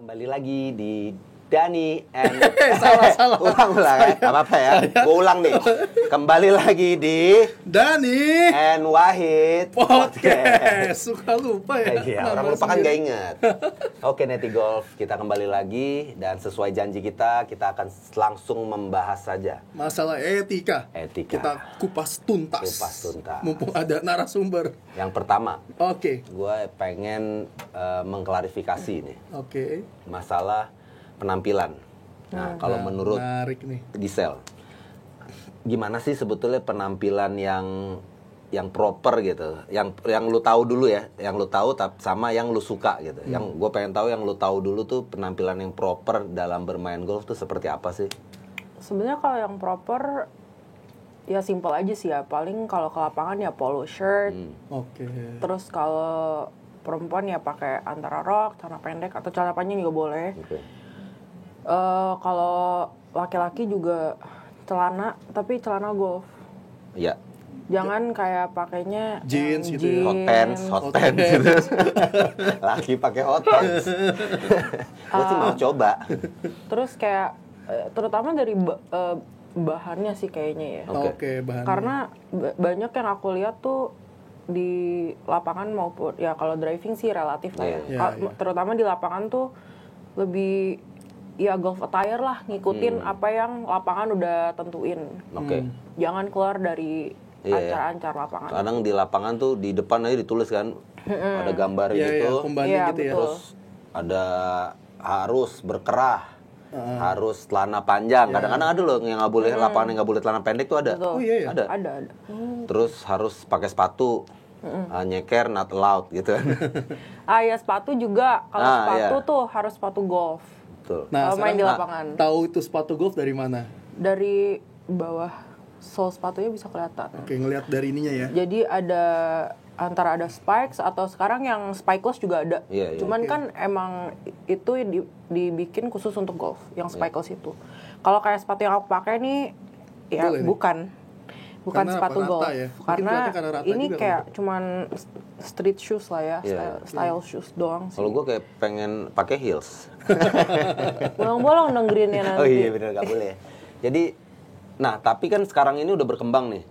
Kembali lagi di Dani and salah. ulang ya, nggak apa-apa ya. Gue ulang nih. Kembali lagi di Dani and Wahid Podcast. Suka lupa ya. Iya, nama orang lupa kan sendiri. gak inget. Oke, Neti Golf, kita kembali lagi dan sesuai janji kita akan langsung membahas saja Masalah etika. Etika. Kita kupas tuntas. Kupas tuntas. Mumpung ada narasumber. Yang pertama. Oke. Gue pengen mengklarifikasi nih Oke. masalah penampilan. Nah, kalau menurut Menarik nih. Gisel, gimana sih sebetulnya penampilan yang proper gitu, yang lu tahu dulu ya, yang lu tahu sama yang lu suka gitu. Yang gue pengen tahu yang lu tahu dulu tuh penampilan yang proper dalam bermain golf tuh seperti apa sih? Sebenarnya kalau yang proper ya simple aja sih ya. Paling kalau ke lapangan ya polo shirt. Oke. Terus kalau perempuan ya pakai antara rok, celana pendek atau celana panjang juga boleh. Oke. Kalau laki-laki juga celana, tapi celana golf. Iya. Jangan kayak pakainya Jeans yang gitu ya. Hot pants gitu. Laki pakai hot pants. Gue sih mau coba. Terus kayak terutama dari bahannya sih kayaknya ya. Oke, bahannya. Karena banyak yang aku lihat tuh di lapangan maupun ya kalau driving sih relatif lah ya. Iya, iya. Terutama di lapangan tuh lebih ya golf attire lah, ngikutin apa yang lapangan udah tentuin. Oke. Jangan keluar dari Iya. ancar-ancar lapangan. Kadang di lapangan tuh di depan aja ditulis kan, ada gambar Iya, gitu. iya, pembanding Iya, gitu ya. betul. Terus ada harus berkerah, harus celana panjang. Kadang-kadang ada loh yang nggak boleh lapangan yang nggak boleh celana pendek tuh ada. Betul. Oh, iya, iya. Ada. Ada. Terus harus pakai sepatu, nyeker not allowed gitu. Ya sepatu juga. Kalau sepatu iya. tuh harus sepatu golf. Betul. Nah, Kalau main sekarang di lapangan. tahu itu sepatu golf dari mana? Dari bawah sole sepatunya bisa kelihatan. Oke, ngelihat dari ininya ya. Jadi ada antara ada spikes atau sekarang yang spikeless juga ada. Iya, iya. Cuman kan emang itu dibikin khusus untuk golf, yang spikeless itu. Kalau kayak sepatu yang aku pakai nih ya Boleh nih? bukan Karena sepatu apa, rata golf. ya? Mungkin Karena kelihatan karena rata ini juga kayak cuman street shoes lah ya, Iya. style shoes doang sih. Kalau gue kayak pengen pakai heels. Bolong-bolong dong greennya nanti. Oh iya benar nggak boleh. Jadi, nah tapi kan sekarang ini udah berkembang nih.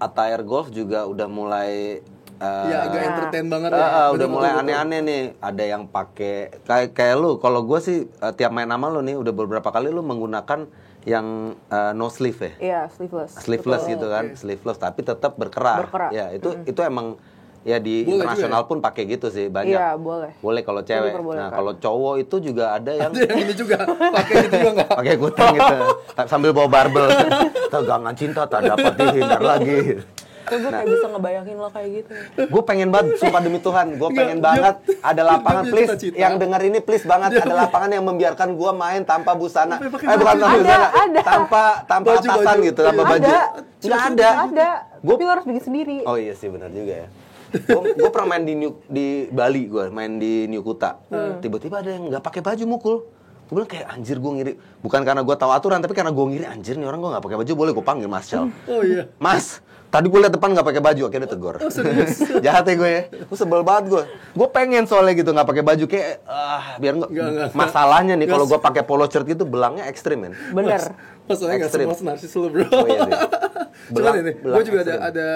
Attire golf juga udah mulai Ya agak entertain banget ya. udah Betul, mulai betul, aneh-aneh nih. Ada yang pakai kayak lu. Kalau gue sih tiap main sama lu nih udah beberapa kali lu menggunakan yang no sleeve ya. Iya, sleeveless. Sleeveless gitu kan, sleeveless tapi tetap berkerah. Berkerah. Ya, itu emang ya di Boleh internasional juga pun pakai gitu sih banyak. Iya, boleh. Boleh kalau cewek. Nah, diperbolehkan. kalau cowok itu juga ada yang Ada yang ini juga pakai gitu juga nggak? pakai kutang gitu sambil bawa barbel. Tegangan cinta tak dapat dihindar lagi. Gue kayak bisa ngebayangin lo kayak gitu. Gue pengen banget, sumpah demi Tuhan, gue pengen banget ada lapangan, dia please, cita-cita. yang dengar ini please banget, ada lapangan yang membiarkan gue main tanpa busana, pakai bukan tanpa busana, Ada. tanpa Baju, atasan baju. gitu, tanpa baju, nggak ada. Ada. Gua- Tapi lo harus bikin sendiri. Oh iya sih benar juga ya. Gue pernah main di Bali, gue main di New Kuta, tiba-tiba ada yang nggak pakai baju mukul. Gue bilang kayak anjir gue ngiri, bukan karena gue tahu aturan, tapi karena gue ngiri anjir nih orang gue nggak pakai baju, boleh gue panggil Mas Syal. Oh iya. Mas, tadi gue liat depan nggak pakai baju, akhirnya tegur. Jahat ya gue ya, gue sebel banget gue. Gue pengen soalnya gitu nggak pakai baju kayak biar nggak. Nggak. Masalahnya nih kalau gue pakai polo shirt gitu belangnya ekstrim men. Bener. Masalahnya nggak Ekstrim. semua narsis lu bro. Oh iya sih. Cuman ini, belang gue juga ekstrim. ada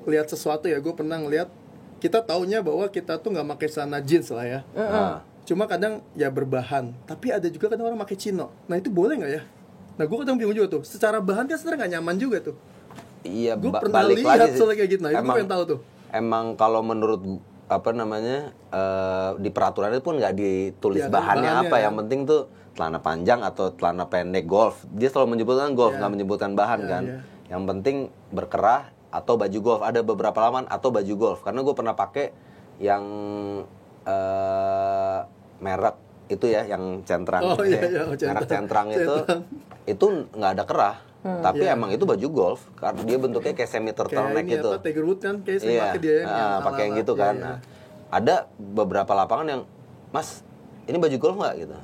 lihat sesuatu ya. Gue pernah ngeliat, kita taunya bahwa kita tuh nggak pakai celana jeans lah ya. Cuma kadang ya berbahan. Tapi ada juga kadang orang pakai chino. Nah itu boleh nggak ya? Nah gue kadang bingung juga tuh. Secara bahan kan sebenarnya nggak nyaman juga tuh. Iya, Gue pernah balik lihat lagi sih. soalnya kayak gitu. Nah itu gue pengen tahu tuh. Emang kalau menurut apa namanya di peraturannya pun nggak ditulis Iya, kan, bahannya bahannya apa. kan. Yang penting tuh celana panjang atau celana pendek golf. Dia selalu menyebutkan golf, nggak menyebutkan bahan kan. iya. Yang penting berkerah atau baju golf. Ada beberapa laman atau baju golf. Karena gue pernah pakai yang merek itu ya, yang centrang. Oh, iya, iya, Merek centrang centrang. itu nggak ada kerah. Tapi emang itu baju golf. Karena dia bentuknya kayak semi Kayak turtleneck ini gitu. apa, Tiger Woods kan kayak sering Iya, pakai dia yang pakai yang ala-ala. gitu kan. Iya, iya. Nah, ada beberapa lapangan yang, Mas, ini baju golf nggak gitu?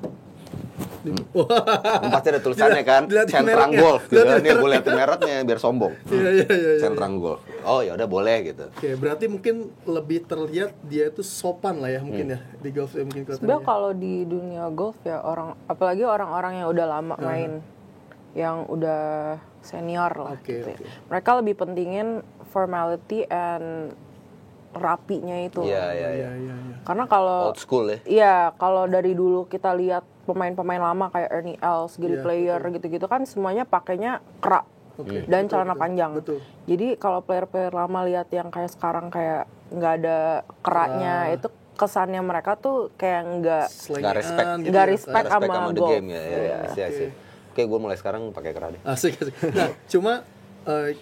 Pasti ada tulisannya kan, Dilihatin Centrang mereknya. Golf gitu. Nih gue liatin mereknya biar sombong. Iya. Centrang Golf. Oh ya udah boleh gitu. Oke, berarti mungkin lebih terlihat dia itu sopan lah ya mungkin ya di golf ya mungkin kelihatannya. Sebenarnya kalau di dunia golf ya apalagi orang-orang yang udah lama main, yang udah senior lah Oke, gitu ya. oke. Mereka lebih pentingin formality and rapinya itu. Iya. Iya. Karena kalau Old school ya. iya, kalau dari dulu kita lihat pemain-pemain lama kayak Ernie Els, Gary Iya, Player gitu-gitu kan semuanya pakainya kerak Oke, dan betul, celana betul, panjang. betul. Jadi kalau player-player lama lihat yang kayak sekarang kayak nggak ada keraknya, itu kesannya mereka tuh kayak nggak Nggak respect. Gitu nggak ya. respect Respect sama sama the golf. game ya. Iya sih. Oke, gue mulai sekarang pakai kerak deh. Asik. Nah, cuma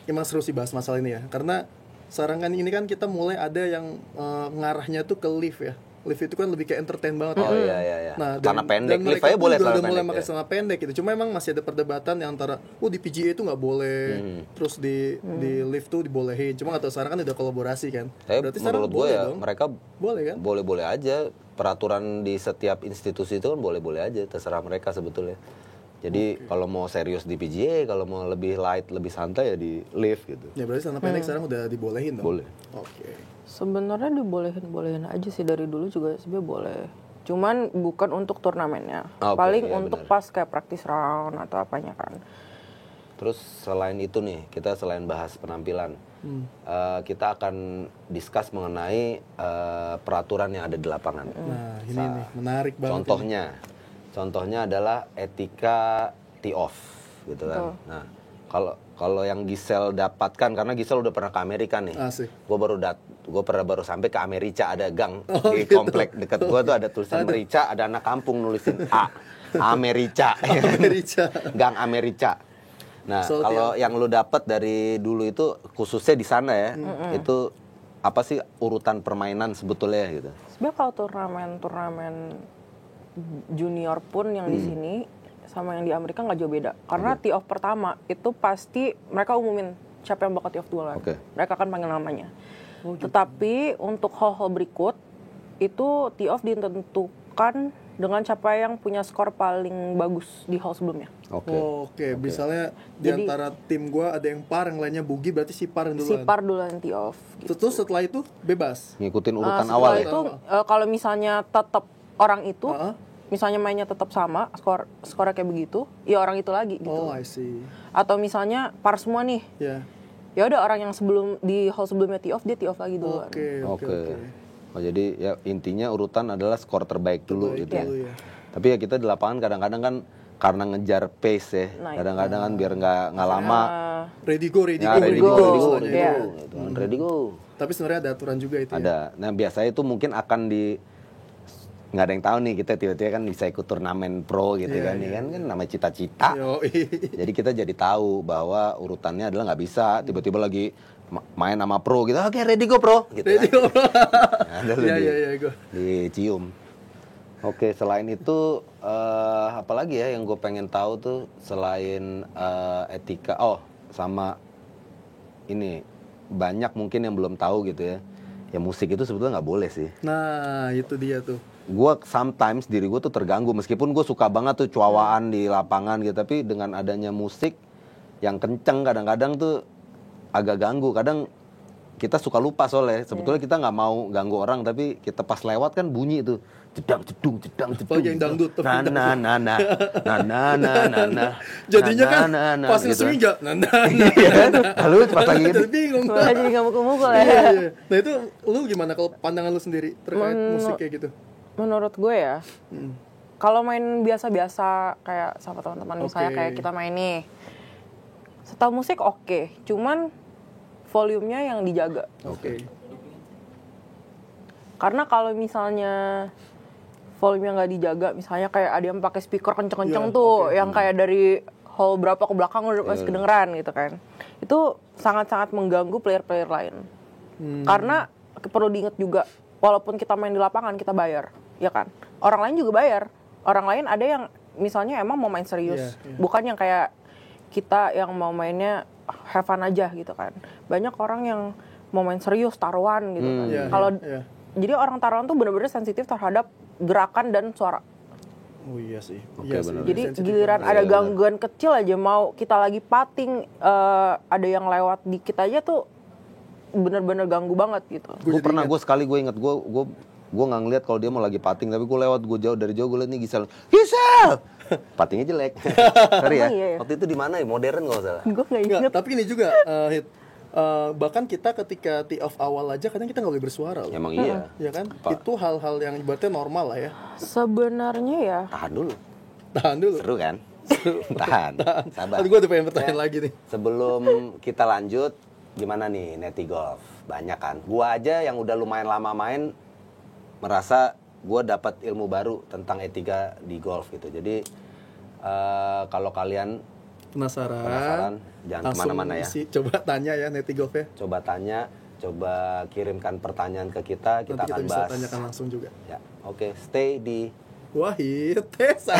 emang seru sih bahas masalah ini ya. Karena sekarang kan ini kan kita mulai ada yang ngarahnya tuh ke lift ya. Lift itu kan lebih kayak entertain banget. Oh iya. Nah, Celana pendek, dan lift mereka aja tuh boleh udah celana mulai pendek pakai ya. celana pendek gitu. Cuma emang masih ada perdebatan yang antara di PGA itu nggak boleh, terus di lift tuh dibolehin. Cuma nggak tahu sekarang kan udah kolaborasi kan. Tapi Berarti sekarang menurut gue boleh ya dong. mereka Boleh kan? boleh-boleh aja. Peraturan di setiap institusi itu kan boleh-boleh aja, terserah mereka sebetulnya. Jadi kalau mau serius di PGA, kalau mau lebih light, lebih santai ya di lift gitu. Ya berarti celana pendek sekarang udah dibolehin dong. Boleh. Oke. Sebenarnya dibolehin aja sih, dari dulu juga sebenarnya boleh. Cuman bukan untuk turnamennya. Oke, Paling iya untuk benar. pas kayak practice round atau apanya kan. Terus selain itu nih, kita selain bahas penampilan, kita akan discuss mengenai peraturan yang ada di lapangan. Nah, ini nih menarik banget. Contohnya adalah etika tee off, gitu kan. Nah, kalau yang Giselle dapatkan, karena Giselle udah pernah ke Amerika nih. Asik. Gue pernah baru sampai ke Amerika, ada gang di gitu. komplek dekat gue tuh ada tulisan Merica, ada anak kampung nulisin Amerika. Amerika. Gang Amerika. Nah, So, kalau yang lu dapat dari dulu itu khususnya di sana ya, itu apa sih urutan permainan sebetulnya gitu? Sebenarnya kalau turnamen junior pun yang di sini sama yang di Amerika nggak jauh beda. Karena tee off pertama itu pasti mereka umumin siapa yang bakal tee off duluan. Oke. Mereka akan panggil namanya. Tetapi untuk hole-hole berikut itu tee off ditentukan dengan siapa yang punya skor paling bagus di hole sebelumnya. Oke, misalnya di Jadi- antara tim gua ada yang par, yang lainnya boogie, berarti si par yang duluan. Si par duluan tee off. Gitu. Terus setelah itu bebas. Ngikutin urutan Setelah awal ya. itu kalau misalnya tetap orang itu, Heeh. misalnya mainnya tetap sama, skornya kayak begitu, ya orang itu lagi gitu. Oh, I see. Atau misalnya par semua nih, Ya. ya udah orang yang di hole sebelumnya tee off, dia tee off lagi duluan. Oke. Oh, jadi ya intinya urutan adalah skor terbaik dulu Terbaik gitu ya. dulu ya. Tapi ya kita di lapangan kadang-kadang kan karena ngejar pace ya. Nah, Kadang-kadang kan biar nggak lama. Ready go. Ya, ready go. istilahnya. Iya. Gitu kan, ready go. Tapi sebenarnya ada aturan juga itu ya. Ada. Nah, biasanya itu mungkin akan nggak ada yang tahu nih, kita tiba-tiba kan bisa ikut turnamen pro gitu kan, kan namanya cita-cita. Jadi kita jadi tahu bahwa urutannya adalah nggak bisa tiba-tiba lagi main sama pro gitu, oke ready go pro gitu. Ready go. Ada lu Iya, go. dicium. Oke, selain itu apa lagi ya yang gue pengen tahu tuh selain etika, sama ini banyak mungkin yang belum tahu gitu ya. Ya musik itu sebetulnya nggak boleh sih. Nah, itu dia tuh. Gue sometimes diri gue tuh terganggu meskipun gue suka banget tuh cuawaan di lapangan gitu, tapi dengan adanya musik yang kenceng kadang-kadang tuh agak ganggu. Kadang kita suka lupa soalnya sebetulnya kita nggak mau ganggu orang, tapi kita pas lewat kan bunyi tuh jedang jedung. Apalagi yang dangdut, Nah. Jadinya kan pas gitu. resmi enggak. Lalu pas lagi Jadi bingung. Malah jadi nggak mukul-mukul ya. Iya. Nah, itu lu gimana kalau pandangan lu sendiri terkait musik kayak gitu? Menurut gue ya, kalau main biasa-biasa kayak sama teman-teman, misalnya Oke. kayak kita main nih, setel musik oke, cuman volumenya yang dijaga. Oke. Karena kalau misalnya volume yang nggak dijaga, misalnya kayak ada yang pakai speaker kenceng-kenceng Iya, tuh, yang kayak dari hall berapa ke belakang udah masih kedengeran gitu kan. Itu sangat-sangat mengganggu player-player lain. Karena perlu diingat juga, walaupun kita main di lapangan kita bayar, ya kan. Orang lain juga bayar. Orang lain ada yang misalnya emang mau main serius, bukan yang kayak kita yang mau mainnya have fun aja gitu kan. Banyak orang yang mau main serius taruhan gitu kan. Iya, Kalau iya. jadi orang taruhan tuh benar-benar sensitif terhadap gerakan dan suara. Oh iya sih. Oke, Iya sih. benar. Jadi Sensitif giliran banget. ada gangguan kecil aja, mau kita lagi pating, ada yang lewat dikit aja tuh bener-bener ganggu banget gitu. Gue sekali gue inget gue nggak ngeliat kalau dia mau lagi pating, tapi gue lewat, gue dari jauh gue liat nih Gisel patingnya jelek. Sorry ya. Iya, iya. Waktu itu di mana ya? Modern kalau salah. Gue nggak Nggak, inget. tapi ini juga Hit. Bahkan kita ketika tee off awal aja kadang kita nggak boleh bersuara loh. Emang iya. Ya kan? Pak. Itu hal-hal yang ibaratnya normal lah ya. Sebenarnya ya Tahan dulu. Tahan dulu. Seru kan? Tahan. Sabar. Aduh, gue ada pengen pertanyaan lagi nih. Sebelum kita lanjut, gimana nih Neti Golf? Banyak kan? Gua aja yang udah lumayan lama main merasa gua dapat ilmu baru tentang etika di golf gitu. Jadi kalau kalian Penasaran? jangan Langsung kemana-mana ya. Coba tanya ya Neti Golf ya. Coba tanya, coba kirimkan pertanyaan ke kita Nanti kita akan bisa bahas. tanyakan langsung juga. Ya, oke, stay di Wahid Tesa.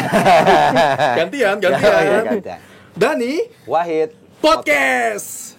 Gantian. Gantian. Dani Wahid Podcast.